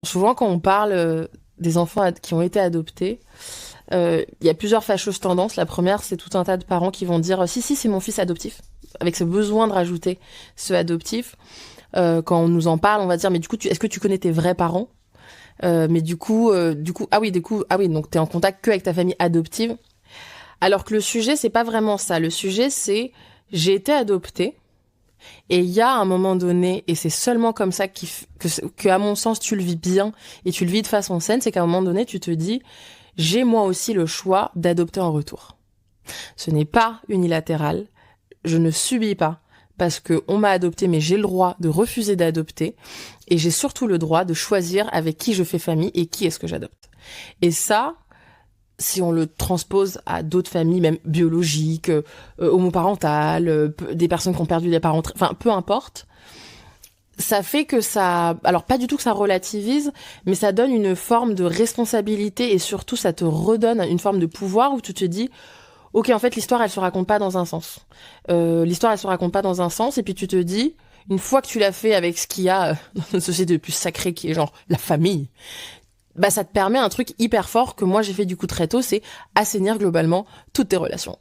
Souvent, quand on parle des enfants qui ont été adoptés, il y a plusieurs fâcheuses tendances. La première, c'est tout un tas de parents qui vont dire si, c'est mon fils adoptif, avec ce besoin de rajouter ce adoptif. Quand on nous en parle, on va dire mais du coup, est-ce que tu connais tes vrais parents? Mais ah oui, donc t'es en contact que avec ta famille adoptive. Alors que le sujet, c'est pas vraiment ça. Le sujet, c'est j'ai été adoptée. Et il y a un moment donné, et c'est seulement comme ça que, à mon sens, tu le vis bien et tu le vis de façon saine, c'est qu'à un moment donné, tu te dis, j'ai moi aussi le choix d'adopter en retour. Ce n'est pas unilatéral, je ne subis pas parce que on m'a adopté, mais j'ai le droit de refuser d'adopter et j'ai surtout le droit de choisir avec qui je fais famille et qui est-ce que j'adopte. Et ça, si on le transpose à d'autres familles, même biologiques, homoparentales, des personnes qui ont perdu des parents, enfin peu importe, ça fait que ça, alors pas du tout que ça relativise, mais ça donne une forme de responsabilité et surtout ça te redonne une forme de pouvoir où tu te dis, ok, en fait l'histoire elle se raconte pas dans un sens. L'histoire elle se raconte pas dans un sens et puis tu te dis, une fois que tu l'as fait avec ce qu'il y a dans une société de plus sacrée qui est genre la famille, bah ça te permet un truc hyper fort que moi j'ai fait du coup très tôt, c'est assainir globalement toutes tes relations.